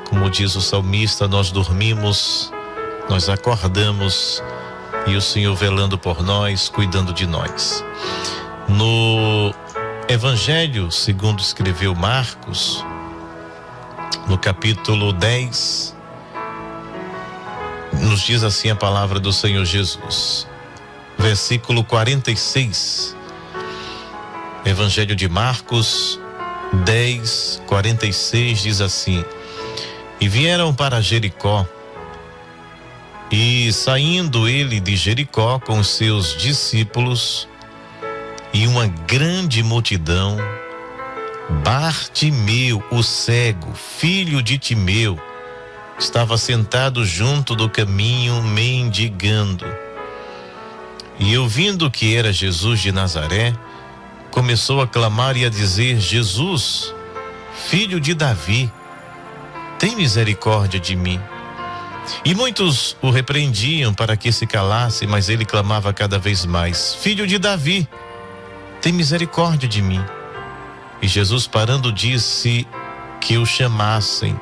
Como diz o salmista, nós dormimos, nós acordamos e o Senhor velando por nós, cuidando de nós. No Evangelho, segundo escreveu Marcos, no capítulo 10, nos diz assim a palavra do Senhor Jesus, versículo 46, Evangelho de Marcos 10, 46, diz assim: E vieram para Jericó, e saindo ele de Jericó com os seus discípulos e uma grande multidão, Bartimeu, o cego, filho de Timeu, estava sentado junto do caminho mendigando. E ouvindo que era Jesus de Nazaré, começou a clamar e a dizer: Jesus, filho de Davi, tem misericórdia de mim. E muitos o repreendiam para que se calasse, mas ele clamava cada vez mais: Filho de Davi, tem misericórdia de mim. E Jesus, parando, disse que o chamassem.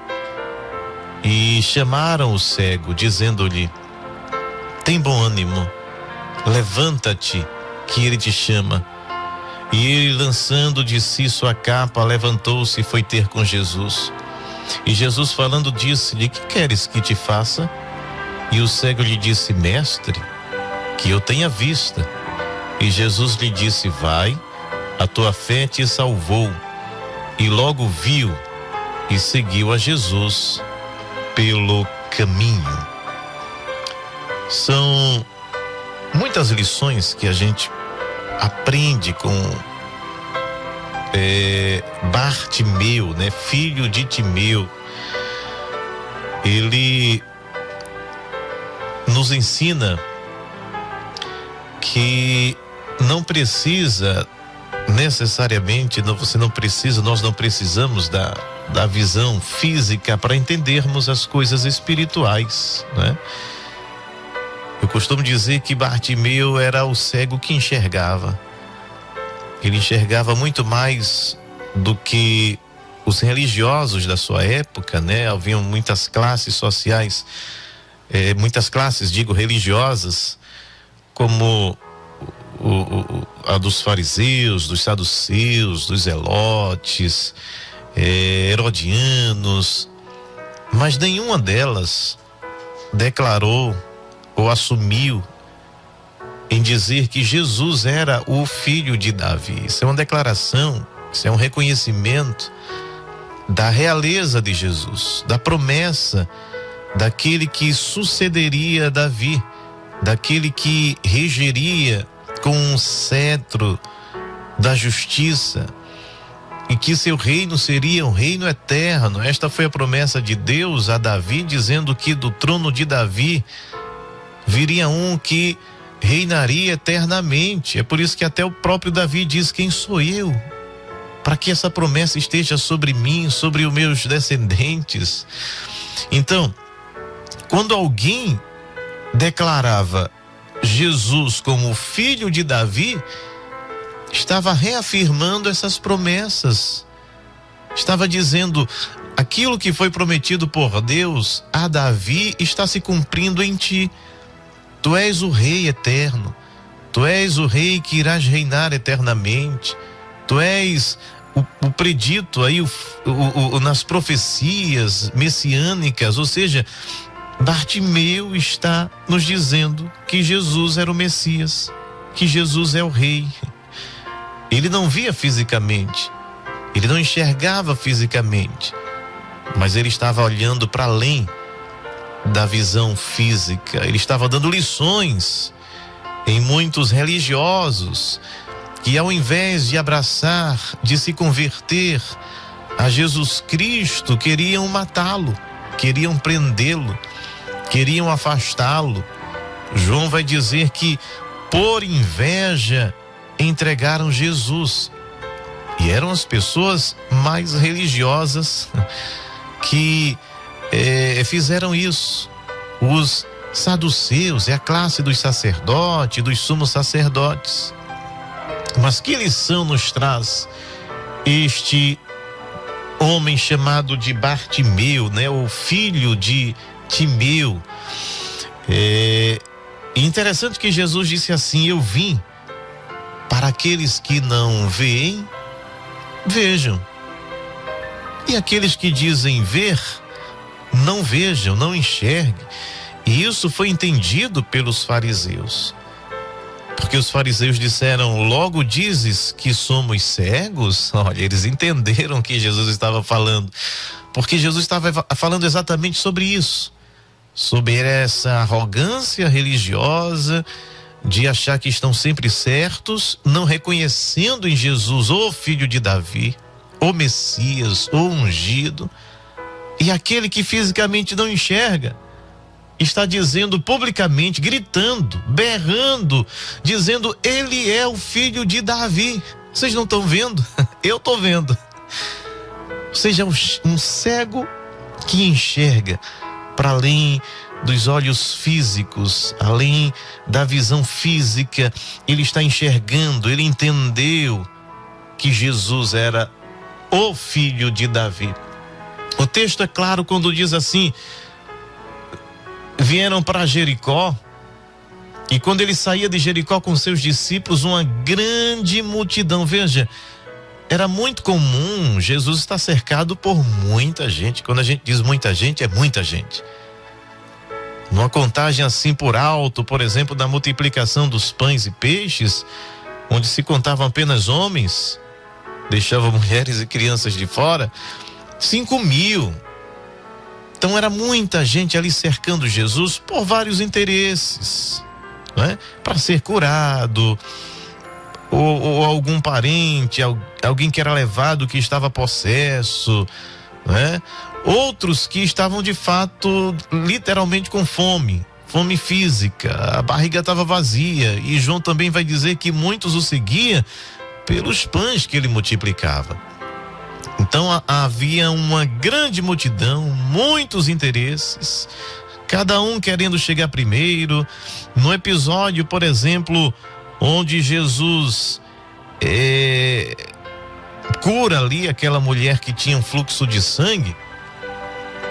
E chamaram o cego, dizendo-lhe: Tem bom ânimo, levanta-te, que ele te chama. E ele, lançando de si sua capa, levantou-se e foi ter com Jesus. E Jesus, falando, disse-lhe: Que queres que te faça? E o cego lhe disse: Mestre, que eu tenha vista. E Jesus lhe disse: Vai, a tua fé te salvou. E logo viu e seguiu a Jesus pelo caminho. São muitas lições que a gente aprende com Bartimeu, né? Filho de Timeu. Ele nos ensina que não precisa necessariamente, nós não precisamos da visão física para entendermos as coisas espirituais, né? Eu costumo dizer que Bartimeu era o cego que enxergava. Ele enxergava muito mais do que os religiosos da sua época, né? Haviam muitas classes sociais, muitas classes, religiosas, como a dos fariseus, dos saduceus, dos zelotes, herodianos, mas nenhuma delas declarou ou assumiu em dizer que Jesus era o filho de Davi. Isso é uma declaração, isso é um reconhecimento da realeza de Jesus, da promessa daquele que sucederia Davi, daquele que regeria com um cetro da justiça e que seu reino seria um reino eterno. Esta foi a promessa de Deus a Davi, dizendo que do trono de Davi viria um que reinaria eternamente. É por isso que até o próprio Davi diz: quem sou eu para que essa promessa esteja sobre mim, sobre os meus descendentes? Então, quando alguém declarava Jesus como filho de Davi, estava reafirmando essas promessas, estava dizendo: aquilo que foi prometido por Deus a Davi está se cumprindo em ti. Tu és o rei eterno, tu és o rei que irás reinar eternamente, tu és o predito aí nas profecias messiânicas. Ou seja, Bartimeu está nos dizendo que Jesus era o Messias, que Jesus é o rei. Ele não via fisicamente, ele não enxergava fisicamente, mas ele estava olhando para além da visão física. Ele estava dando lições em muitos religiosos que, ao invés de abraçar, de se converter a Jesus Cristo, queriam matá-lo, queriam prendê-lo, queriam afastá-lo. João vai dizer que por inveja entregaram Jesus. E eram as pessoas mais religiosas que fizeram isso. Os saduceus, é a classe dos sacerdotes, dos sumos sacerdotes. Mas que lição nos traz este homem chamado de Bartimeu, né? O filho de Timeu. Interessante que Jesus disse assim: eu vim para aqueles que não veem, vejam. E aqueles que dizem ver, não vejam, não enxerguem. E isso foi entendido pelos fariseus. Porque os fariseus disseram: logo dizes que somos cegos? Olha, eles entenderam o que Jesus estava falando. Porque Jesus estava falando exatamente sobre isso. Sobre essa arrogância religiosa de achar que estão sempre certos, não reconhecendo em Jesus o filho de Davi, o Messias, o ungido. E aquele que fisicamente não enxerga está dizendo publicamente, gritando, berrando, dizendo: ele é o filho de Davi. Vocês não estão vendo? Eu estou vendo. Ou seja, um cego que enxerga para além dos olhos físicos, além da visão física. Ele está enxergando, ele entendeu que Jesus era o filho de Davi. O texto é claro quando diz assim: vieram para Jericó, e quando ele saía de Jericó com seus discípulos, uma grande multidão. Veja, era muito comum Jesus estar cercado por muita gente. Quando a gente diz muita gente, é muita gente. Numa contagem assim por alto, por exemplo, da multiplicação dos pães e peixes, onde se contavam apenas homens, deixavam mulheres e crianças de fora, 5.000. Então era muita gente ali cercando Jesus por vários interesses, não é? Para ser curado, ou algum parente, alguém que era levado, que estava possesso, não é? Outros que estavam de fato literalmente com fome física, a barriga estava vazia, e João também vai dizer que muitos o seguiam pelos pães que ele multiplicava. Então havia uma grande multidão, muitos interesses, cada um querendo chegar primeiro. No episódio, por exemplo, onde Jesus cura ali aquela mulher que tinha um fluxo de sangue,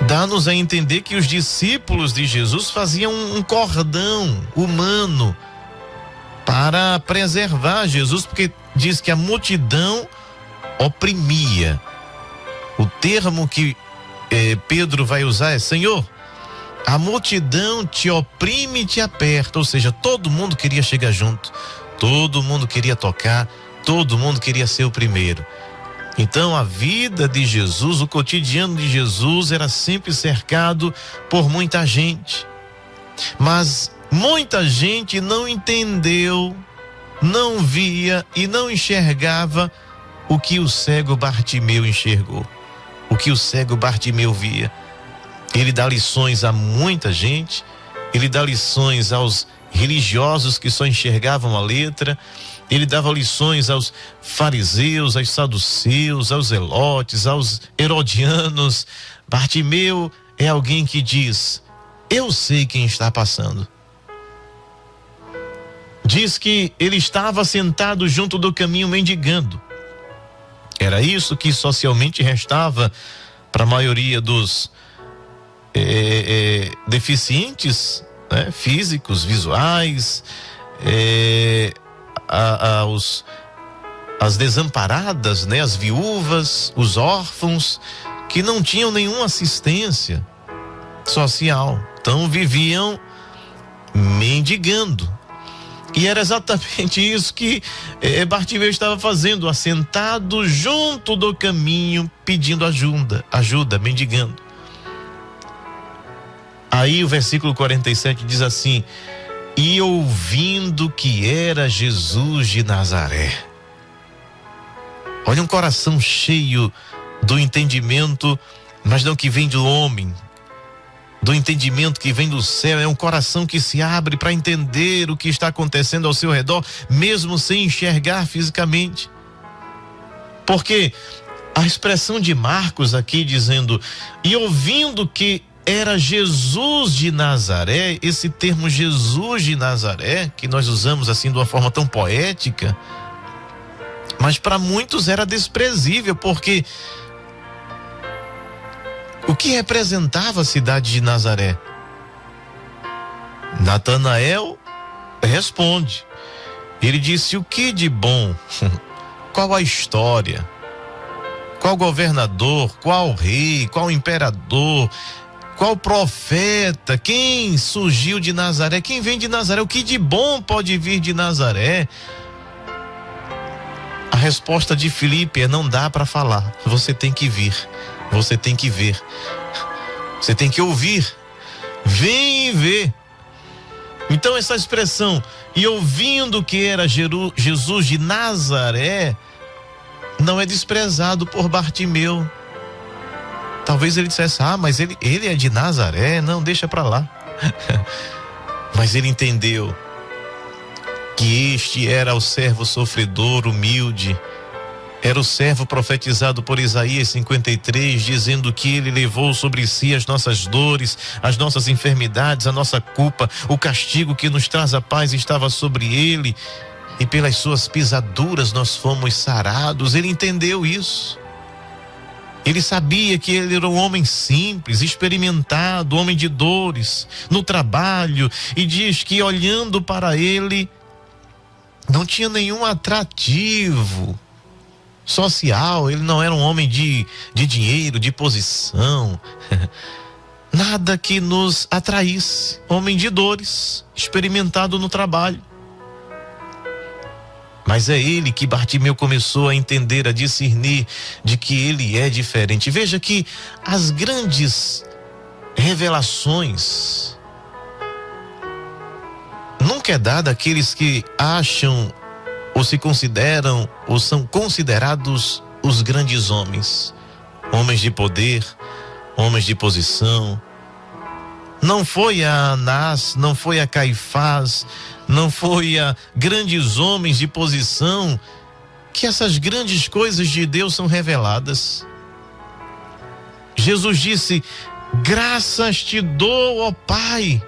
dá-nos a entender que os discípulos de Jesus faziam um cordão humano para preservar Jesus, porque diz que a multidão oprimia. O termo que Pedro vai usar é: Senhor, a multidão te oprime e te aperta. Ou seja, todo mundo queria chegar junto, todo mundo queria tocar, todo mundo queria ser o primeiro. Então a vida de Jesus, o cotidiano de Jesus era sempre cercado por muita gente. Mas muita gente não entendeu, não via e não enxergava o que o cego Bartimeu enxergou, o que o cego Bartimeu via. Ele dá lições a muita gente, ele dá lições aos religiosos que só enxergavam a letra, ele dava lições aos fariseus, aos saduceus, aos zelotes, aos herodianos. Bartimeu é alguém que diz: eu sei quem está passando. Diz que ele estava sentado junto do caminho mendigando. Era isso que socialmente restava para a maioria dos deficientes, né, físicos, visuais, as desamparadas, né, as viúvas, os órfãos, que não tinham nenhuma assistência social. Então viviam mendigando. E era exatamente isso que Bartimeu estava fazendo, assentado junto do caminho, pedindo ajuda, mendigando. Aí o versículo 47 diz assim: e ouvindo que era Jesus de Nazaré. Olha, um coração cheio do entendimento, mas não que vem do homem, do entendimento que vem do céu. É um coração que se abre para entender o que está acontecendo ao seu redor, mesmo sem enxergar fisicamente. Porque a expressão de Marcos aqui dizendo: e ouvindo que era Jesus de Nazaré, esse termo Jesus de Nazaré, que nós usamos assim de uma forma tão poética, mas para muitos era desprezível, porque O que representava a cidade de Nazaré? Natanael responde. Ele disse: o que de bom? Qual a história? Qual governador? Qual rei? Qual imperador? Qual profeta? Quem surgiu de Nazaré? Quem vem de Nazaré? O que de bom pode vir de Nazaré? A resposta de Filipe é: não dá para falar. Você tem que vir. Você tem que ver. Você tem que ouvir. Vem e vê. Então essa expressão, e ouvindo que era Jesus de Nazaré, não é desprezado por Bartimeu. Talvez ele dissesse: mas ele é de Nazaré, não, deixa para lá. Mas ele entendeu que este era o servo sofredor, humilde. Era o servo profetizado por Isaías 53, dizendo que ele levou sobre si as nossas dores, as nossas enfermidades, a nossa culpa, o castigo que nos traz a paz estava sobre ele, e pelas suas pisaduras nós fomos sarados. Ele entendeu isso. Ele sabia que ele era um homem simples, experimentado, homem de dores, no trabalho, e diz que olhando para ele, não tinha nenhum atrativo social. Ele não era um homem de dinheiro, de posição, nada que nos atraísse. Homem de dores, experimentado no trabalho. Mas é ele que Bartimeu começou a entender, a discernir de que ele é diferente. Veja que as grandes revelações nunca é dada àqueles que acham ou se consideram ou são considerados os grandes homens, homens de poder, homens de posição. Não foi a Anás, não foi a Caifás, não foi a grandes homens de posição que essas grandes coisas de Deus são reveladas. Jesus disse: graças te dou, ó Pai.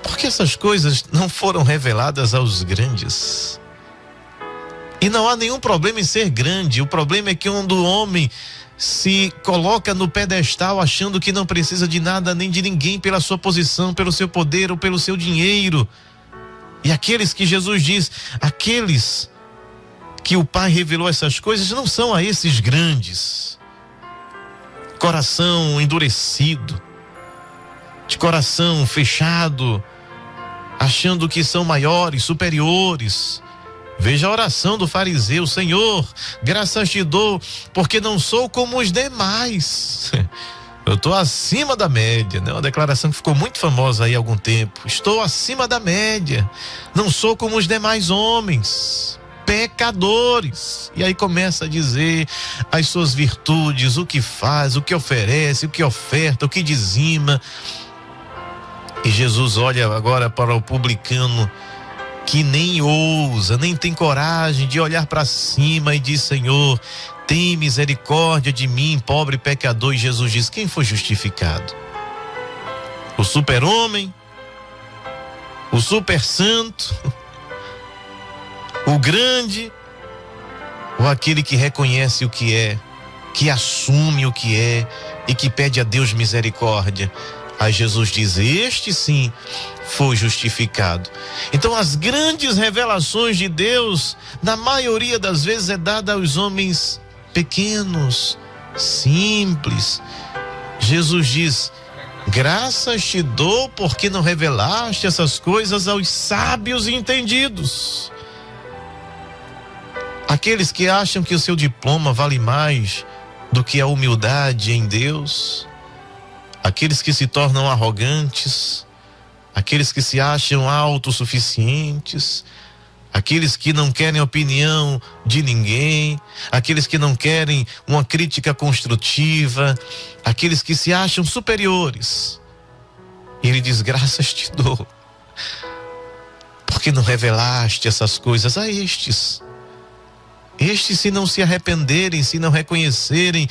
Porque essas coisas não foram reveladas aos grandes. E não há nenhum problema em ser grande. O problema é que quando o homem se coloca no pedestal achando que não precisa de nada nem de ninguém pela sua posição, pelo seu poder ou pelo seu dinheiro. E aqueles que Jesus diz, aqueles que o Pai revelou essas coisas, não são a esses grandes. Coração endurecido, de coração fechado, achando que são maiores, superiores. Veja a oração do fariseu: Senhor, graças te dou, porque não sou como os demais. Eu estou acima da média, né? Uma declaração que ficou muito famosa aí há algum tempo. Estou acima da média, não sou como os demais homens, pecadores. E aí começa a dizer as suas virtudes, o que faz, o que oferece, o que oferta, o que dizima. E Jesus olha agora para o publicano que nem ousa, nem tem coragem de olhar para cima e diz: Senhor, tem misericórdia de mim, pobre pecador. E Jesus diz: quem foi justificado? O super-homem? O super-santo? O grande? Ou aquele que reconhece o que é, que assume o que é e que pede a Deus misericórdia? Aí Jesus diz: este sim foi justificado. Então as grandes revelações de Deus, na maioria das vezes, é dada aos homens pequenos, simples. Jesus diz: graças te dou porque não revelaste essas coisas aos sábios e entendidos. Aqueles que acham que o seu diploma vale mais do que a humildade em Deus, aqueles que se tornam arrogantes, aqueles que se acham autossuficientes, aqueles que não querem opinião de ninguém, aqueles que não querem uma crítica construtiva, aqueles que se acham superiores. E ele diz: graças te dou, porque não revelaste essas coisas a estes. Estes, se não se arrependerem, se não reconhecerem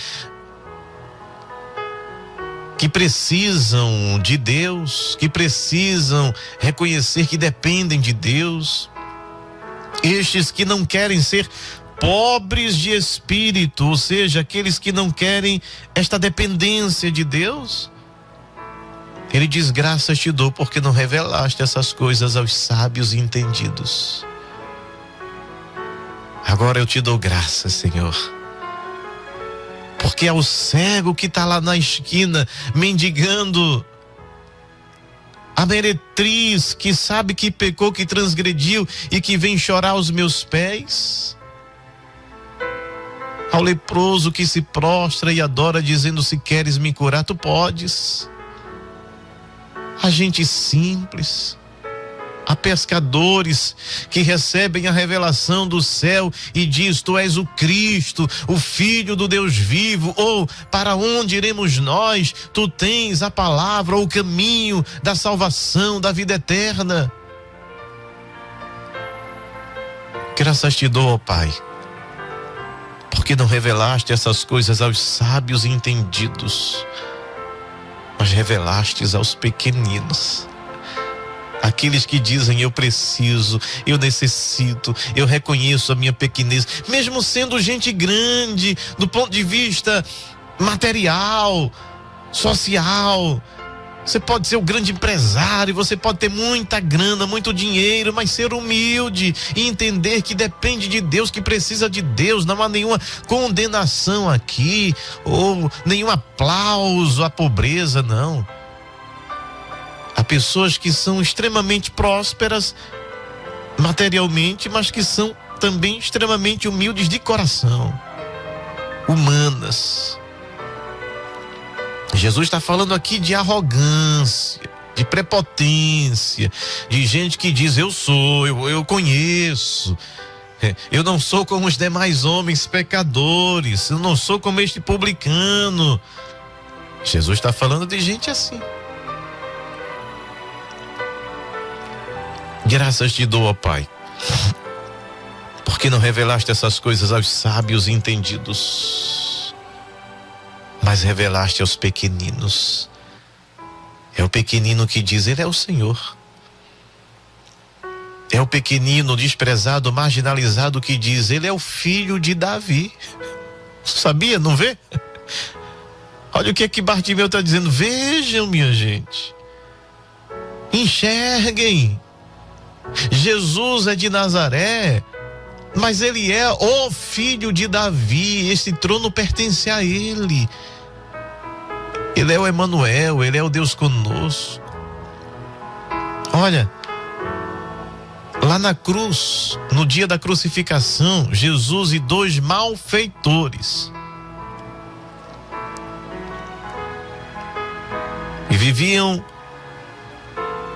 que precisam de Deus, que precisam reconhecer que dependem de Deus, estes que não querem ser pobres de espírito, ou seja, aqueles que não querem esta dependência de Deus. Ele diz: graças te dou porque não revelaste essas coisas aos sábios e entendidos. Agora eu te dou graças, Senhor, porque ao cego que está lá na esquina mendigando, a meretriz que sabe que pecou, que transgrediu e que vem chorar aos meus pés, ao leproso que se prostra e adora dizendo: se queres me curar, tu podes. A gente simples, a pescadores que recebem a revelação do céu e diz: tu és o Cristo, o Filho do Deus vivo, ou para onde iremos nós? Tu tens a palavra, o caminho da salvação, da vida eterna. Graças te dou, ó Pai, porque não revelaste essas coisas aos sábios e entendidos, mas revelastes aos pequeninos. Aqueles que dizem: eu preciso, eu necessito, eu reconheço a minha pequenez, mesmo sendo gente grande do ponto de vista material, social. Você pode ser o grande empresário, você pode ter muita grana, muito dinheiro, mas ser humilde e entender que depende de Deus, que precisa de Deus. Não há nenhuma condenação aqui, ou nenhum aplauso à pobreza, não. Há pessoas que são extremamente prósperas materialmente, mas que são também extremamente humildes de coração, humanas. Jesus está falando aqui de arrogância, de prepotência, de gente que diz: eu sou, eu conheço, eu não sou como os demais homens pecadores, eu não sou como este publicano. Jesus está falando de gente assim. Graças te dou, ó Pai, porque não revelaste essas coisas aos sábios e entendidos, mas revelaste aos pequeninos. É o pequenino que diz: ele é o Senhor. É o pequenino desprezado, marginalizado que diz: ele é o filho de Davi. Sabia, não vê? Olha o que é que Bartimeu está dizendo. Vejam, minha gente, enxerguem. Jesus é de Nazaré, mas ele é o filho de Davi. Esse trono pertence a ele. Ele é o Emanuel, ele é o Deus conosco. Olha, lá na cruz, no dia da crucificação, Jesus e dois malfeitores e viviam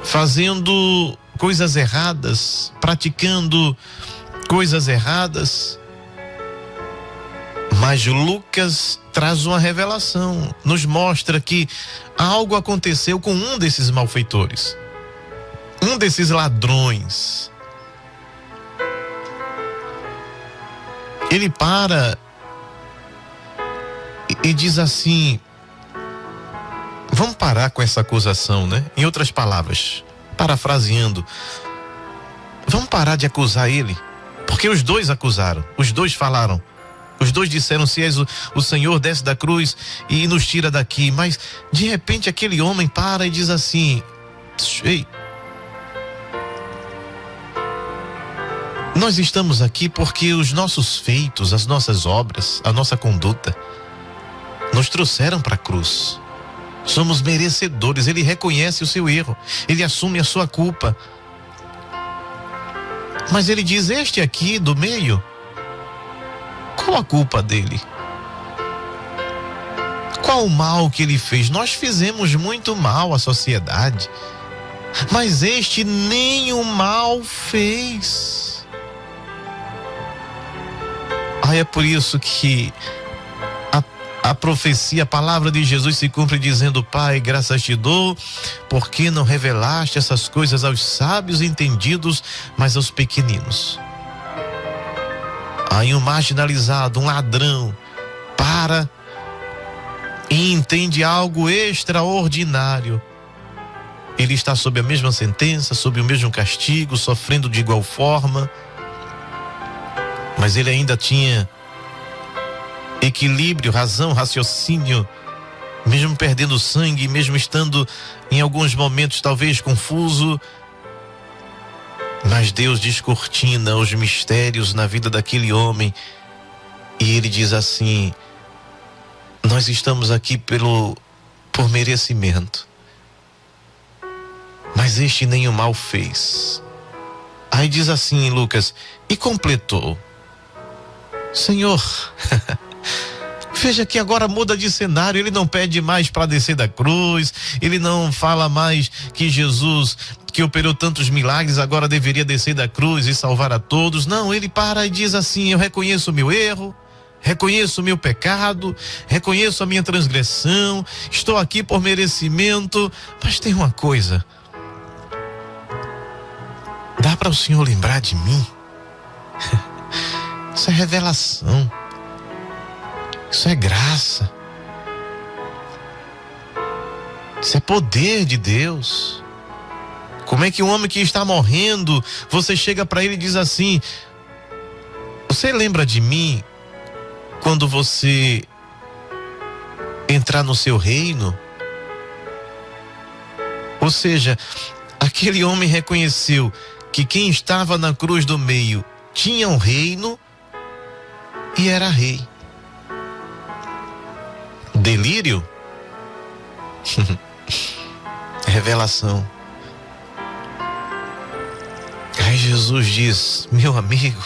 fazendo coisas erradas, praticando coisas erradas. Mas Lucas traz uma revelação, nos mostra que algo aconteceu com um desses malfeitores, um desses ladrões. Ele para e diz assim: vamos parar com essa acusação, né? Em outras palavras, parafraseando, vamos parar de acusar ele, porque os dois acusaram, os dois falaram. Os dois disseram: se és o Senhor, desce da cruz e nos tira daqui. Mas de repente aquele homem para e diz assim: ei, nós estamos aqui porque os nossos feitos, as nossas obras, a nossa conduta nos trouxeram para a cruz. Somos merecedores. Ele reconhece o seu erro, ele assume a sua culpa. Mas ele diz: este aqui do meio, qual a culpa dele? Qual o mal que ele fez? Nós fizemos muito mal à sociedade, mas este nem o mal fez. É por isso que a profecia, a palavra de Jesus se cumpre dizendo: Pai, graças te dou, porque não revelaste essas coisas aos sábios e entendidos, mas aos pequeninos. Aí um marginalizado, um ladrão, para e entende algo extraordinário. Ele está sob a mesma sentença, sob o mesmo castigo, sofrendo de igual forma. mas ele ainda tinha equilíbrio, razão, raciocínio, mesmo perdendo sangue, mesmo estando em alguns momentos talvez confuso. Mas Deus descortina os mistérios na vida daquele homem e ele diz assim: nós estamos aqui por merecimento, mas este nem o mal fez. Aí diz assim em Lucas: e completou: Senhor, veja que agora muda de cenário. Ele não pede mais para descer da cruz, ele não fala mais que Jesus, que operou tantos milagres, agora deveria descer da cruz e salvar a todos. Não, ele para e diz assim: eu reconheço o meu erro, reconheço o meu pecado, reconheço a minha transgressão, estou aqui por merecimento, mas tem uma coisa: dá para o Senhor lembrar de mim? Isso é revelação, isso é graça, isso é poder de Deus. Como é que um homem que está morrendo, você chega para ele e diz assim: você lembra de mim quando você entrar no seu reino? Ou seja, aquele homem reconheceu que quem estava na cruz do meio tinha um reino e era rei. Delírio? Revelação. Aí Jesus diz: meu amigo,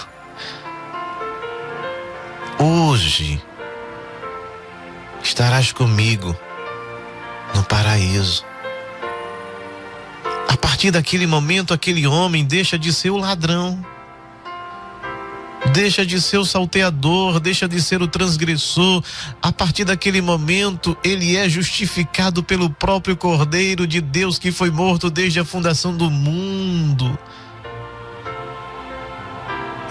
hoje estarás comigo no paraíso. A partir daquele momento, aquele homem deixa de ser o ladrão, deixa de ser o salteador, deixa de ser o transgressor. A partir daquele momento, ele é justificado pelo próprio Cordeiro de Deus, que foi morto desde a fundação do mundo.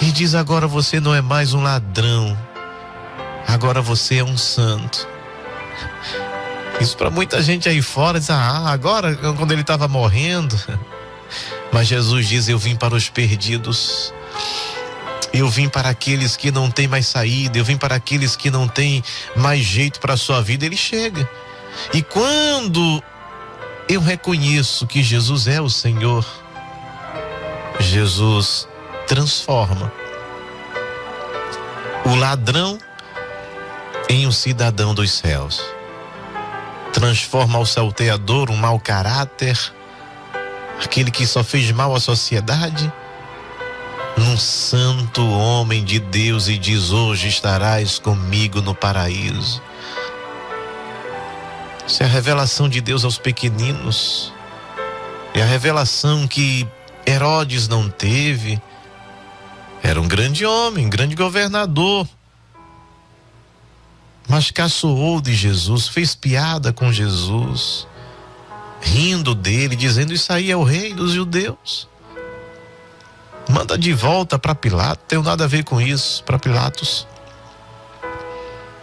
E diz: agora você não é mais um ladrão, agora você é um santo. Isso para muita gente aí fora diz: agora, quando ele estava morrendo. Mas Jesus diz: eu vim para os perdidos, eu vim para aqueles que não têm mais saída, eu vim para aqueles que não têm mais jeito para a sua vida. Ele chega, e quando eu reconheço que Jesus é o Senhor, Jesus transforma o ladrão em um cidadão dos céus, transforma o salteador, um mau caráter, aquele que só fez mal à sociedade, num santo homem de Deus, e diz: hoje estarás comigo no paraíso. Isso é a revelação de Deus aos pequeninos, é a revelação que Herodes não teve. Era um grande homem, um grande governador, mas caçoou de Jesus, fez piada com Jesus, rindo dele, dizendo: isso aí é o rei dos judeus. Manda de volta para Pilatos, não tem nada a ver com isso, para Pilatos.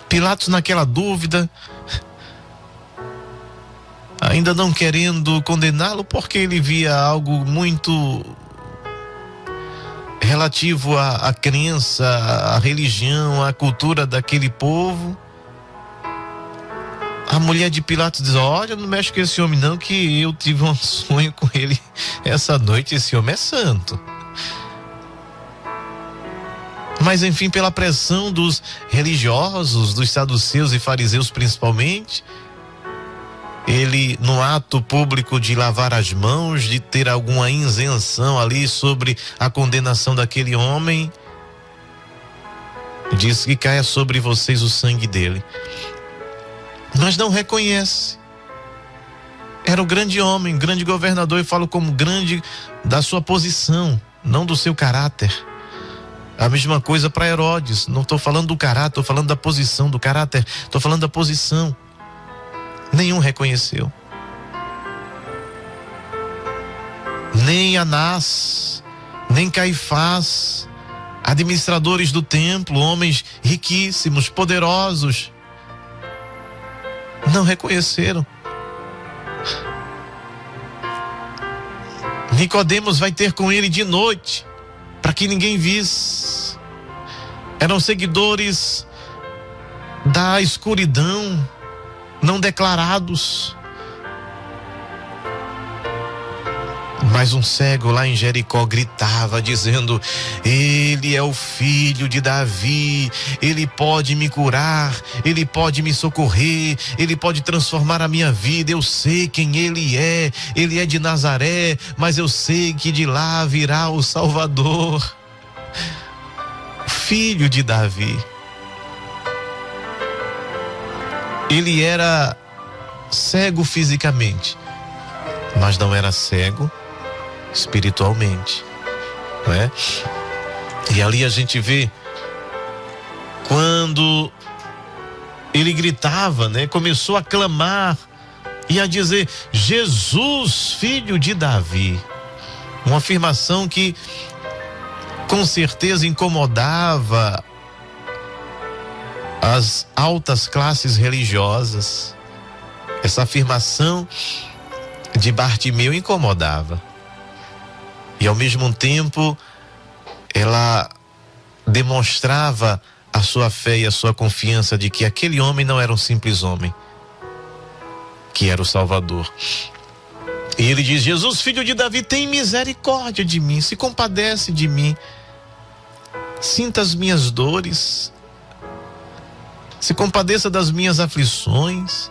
Pilatos, naquela dúvida, ainda não querendo condená-lo, porque ele via algo muito relativo à crença, à religião, à cultura daquele povo. A mulher de Pilatos diz: olha, não mexe com esse homem não, que eu tive um sonho com ele essa noite, esse homem é santo. Mas enfim, pela pressão dos religiosos, dos saduceus e fariseus principalmente, ele, no ato público de lavar as mãos, de ter alguma isenção ali sobre a condenação daquele homem, diz que caia sobre vocês o sangue dele. Mas não reconhece. Era o grande homem, grande governador, e falo como grande da sua posição, não do seu caráter. A mesma coisa para Herodes. Não estou falando do caráter, estou falando da posição, do caráter, estou falando da posição. Nenhum reconheceu. Nem Anás, nem Caifás, administradores do templo, homens riquíssimos, poderosos, não reconheceram. Nicodemos vai ter com ele de noite, para que ninguém visse. Eram seguidores da escuridão, não declarados. Mas um cego lá em Jericó gritava dizendo: Ele é o filho de Davi, Ele pode me curar, Ele pode me socorrer, Ele pode transformar a minha vida. Eu sei quem Ele é de Nazaré, mas eu sei que de lá virá o Salvador, filho de Davi. Ele era cego fisicamente, mas não era cego espiritualmente, não é? E ali a gente vê quando ele gritava, né? Começou a clamar e a dizer: Jesus, filho de Davi. Uma afirmação que com certeza incomodava as altas classes religiosas. Essa afirmação de Bartimeu incomodava. E ao mesmo tempo, ela demonstrava a sua fé e a sua confiança de que aquele homem não era um simples homem, que era o Salvador. E ele diz: Jesus, filho de Davi, tem misericórdia de mim, se compadece de mim, sinta as minhas dores, se compadeça das minhas aflições.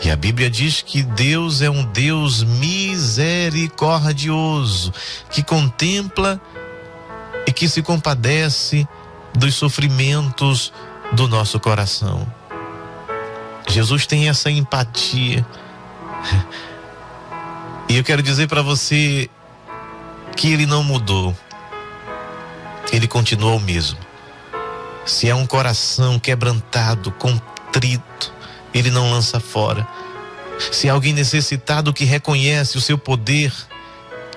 E a Bíblia diz que Deus é um Deus misericordioso, que contempla e que se compadece dos sofrimentos do nosso coração. Jesus tem essa empatia. E eu quero dizer para você que Ele não mudou. Ele continua o mesmo. Se é um coração quebrantado, contrito, Ele não lança fora. Se é alguém necessitado que reconhece o seu poder,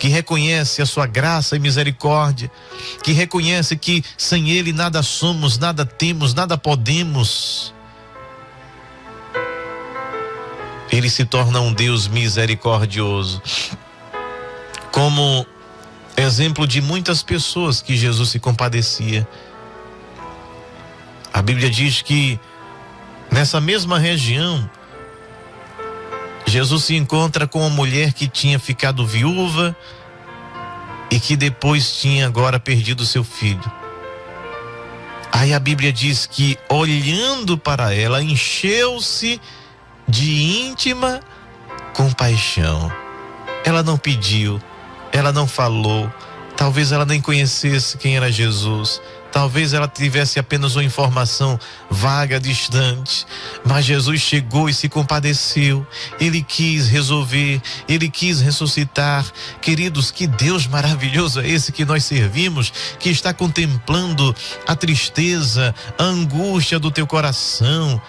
que reconhece a sua graça e misericórdia, que reconhece que sem Ele nada somos, nada temos, nada podemos, Ele se torna um Deus misericordioso. Como exemplo de muitas pessoas que Jesus se compadecia. A Bíblia diz que nessa mesma região, Jesus se encontra com uma mulher que tinha ficado viúva e que depois tinha agora perdido seu filho. Aí a Bíblia diz que, olhando para ela, encheu-se de íntima compaixão. Ela não pediu, ela não falou, talvez ela nem conhecesse quem era Jesus. Talvez ela tivesse apenas uma informação vaga, distante, mas Jesus chegou e se compadeceu. Ele quis resolver, Ele quis ressuscitar. Queridos, que Deus maravilhoso é esse que nós servimos, que está contemplando a tristeza, a angústia do teu coração,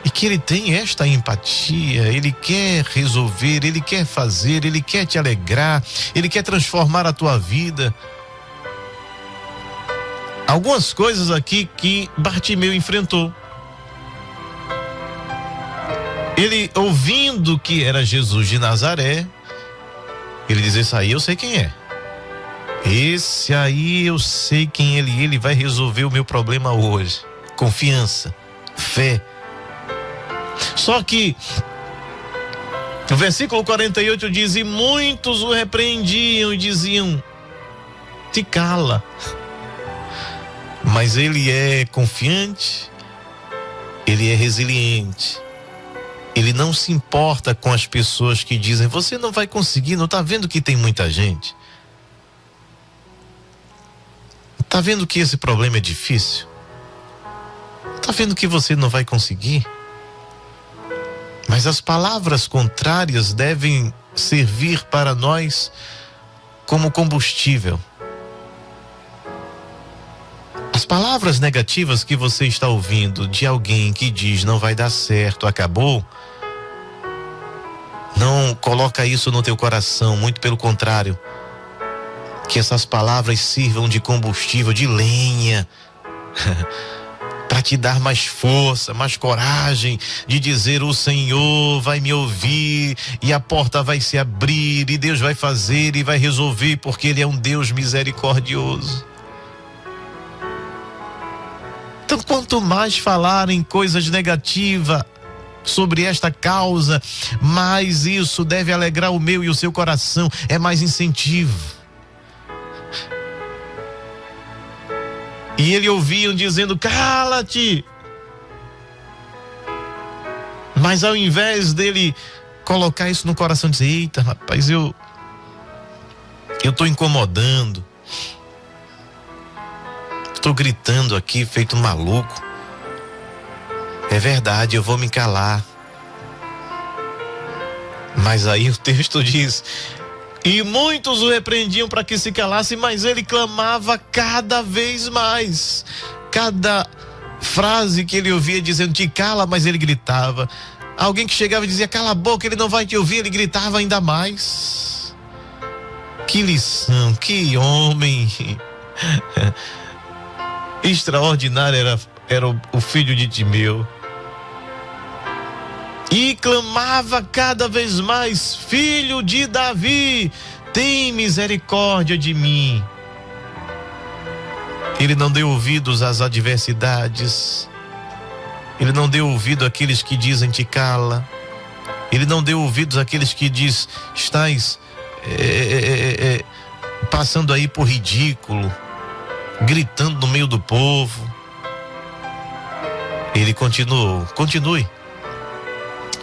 e que Ele tem esta empatia. Ele quer resolver, Ele quer fazer, Ele quer te alegrar, Ele quer transformar a tua vida. Algumas coisas aqui que Bartimeu enfrentou. Ele, ouvindo que era Jesus de Nazaré, ele diz: esse aí eu sei quem é. Esse aí eu sei quem ele vai resolver o meu problema hoje. Confiança, fé. Só que o versículo 48 diz: e muitos o repreendiam e diziam: te cala. Mas ele é confiante, ele é resiliente, ele não se importa com as pessoas que dizem: você não vai conseguir, não está vendo que tem muita gente? Está vendo que esse problema é difícil? Está vendo que você não vai conseguir? Mas as palavras contrárias devem servir para nós como combustível. As palavras negativas que você está ouvindo de alguém que diz: não vai dar certo, acabou, não coloca isso no teu coração, muito pelo contrário, que essas palavras sirvam de combustível, de lenha, para te dar mais força, mais coragem de dizer: o Senhor vai me ouvir e a porta vai se abrir e Deus vai fazer e vai resolver, porque Ele é um Deus misericordioso. Então, quanto mais falarem coisas negativas sobre esta causa, mais isso deve alegrar o meu e o seu coração, é mais incentivo. E ele ouviam dizendo: cala-te. Mas ao invés dele colocar isso no coração, dizer: eita, rapaz, eu estou incomodando, estou gritando aqui feito um maluco. É verdade, eu vou me calar. Mas aí o texto diz: e muitos o repreendiam para que se calasse, mas ele clamava cada vez mais. Cada frase que ele ouvia dizendo: te cala, mas ele gritava. Alguém que chegava e dizia: cala a boca, ele não vai te ouvir, ele gritava ainda mais. Que lição, que homem extraordinário era o filho de Timeu. E clamava cada vez mais: filho de Davi, tem misericórdia de mim. Ele não deu ouvidos às adversidades. Ele não deu ouvido àqueles que dizem: te cala. Ele não deu ouvidos àqueles que diz: estás passando aí por ridículo, gritando no meio do povo. Ele continuou: continue.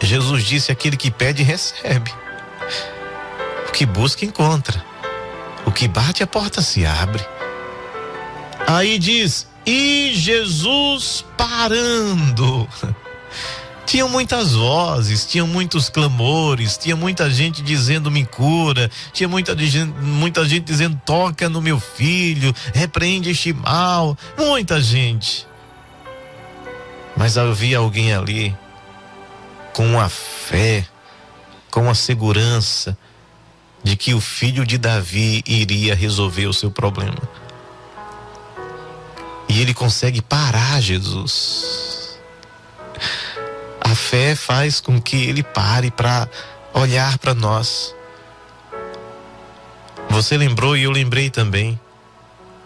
Jesus disse: aquele que pede, recebe. O que busca, encontra. O que bate, a porta se abre. Aí diz: e Jesus parando. Tinham muitas vozes, tinham muitos clamores, tinha muita gente dizendo: me cura. Tinha muita gente dizendo: toca no meu filho, repreende este mal. Muita gente. Mas havia alguém ali com a fé, com a segurança de que o filho de Davi iria resolver o seu problema. E ele consegue parar Jesus. A fé faz com que ele pare para olhar para nós. Você lembrou e eu lembrei também.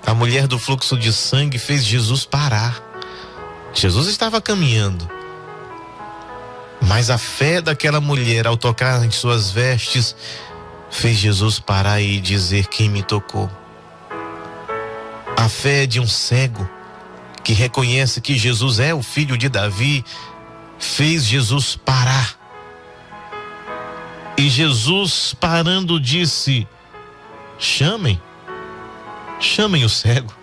A mulher do fluxo de sangue fez Jesus parar. Jesus estava caminhando, mas a fé daquela mulher, ao tocar em suas vestes, fez Jesus parar e dizer: quem me tocou? A fé de um cego que reconhece que Jesus é o filho de Davi fez Jesus parar. E Jesus, parando, disse: chamem o cego.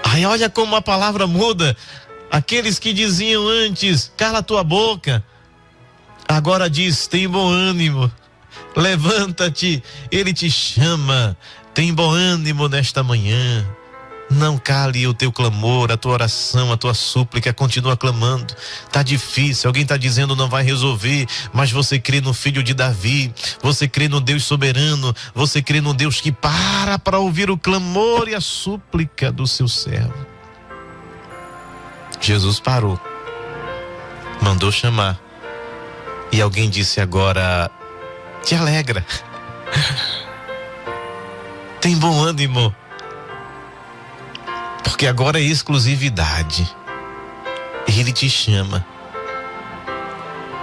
Aí olha como a palavra muda. Aqueles que diziam antes: cala a tua boca, agora diz: tem bom ânimo, levanta-te, ele te chama, tem bom ânimo nesta manhã. Não cale o teu clamor, a tua oração, a tua súplica, continua clamando. Tá difícil, alguém tá dizendo não vai resolver, mas você crê no filho de Davi, você crê no Deus soberano, você crê no Deus que para ouvir o clamor e a súplica do seu servo. Jesus parou, mandou chamar, e alguém disse agora: te alegra, tem bom ânimo, porque agora é exclusividade. Ele te chama.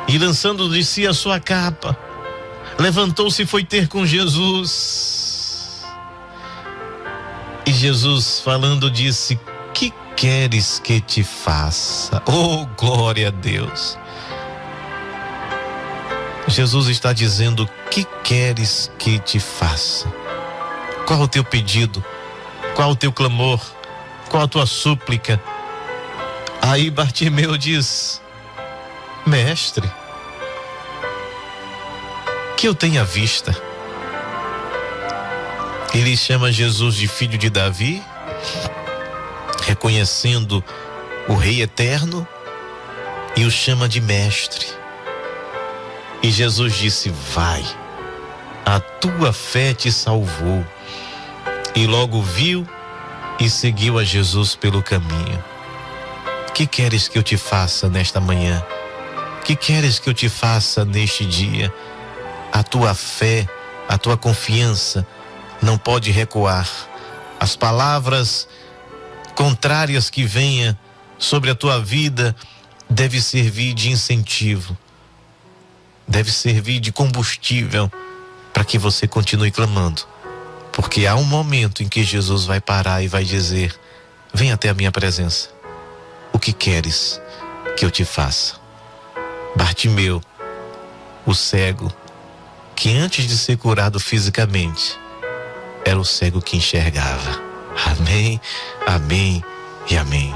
E lançando de si a sua capa, levantou-se e foi ter com Jesus. E Jesus, falando, disse: que queres que te faça? Oh, glória a Deus. Jesus está dizendo: que queres que te faça? Qual o teu pedido? Qual o teu clamor? Qual a tua súplica? Aí Bartimeu diz: mestre, que eu tenha vista. Ele chama Jesus de filho de Davi, reconhecendo o Rei eterno, e o chama de mestre. E Jesus disse: vai, a tua fé te salvou. E logo viu e seguiu a Jesus pelo caminho. Que queres que eu te faça nesta manhã? Que queres que eu te faça neste dia? A tua fé, a tua confiança não pode recuar. As palavras contrárias que venha sobre a tua vida, deve servir de incentivo, deve servir de combustível para que você continue clamando. Porque há um momento em que Jesus vai parar e vai dizer: vem até a minha presença. O que queres que eu te faça? Bartimeu, o cego, que antes de ser curado fisicamente, era o cego que enxergava. Amém, amém e amém.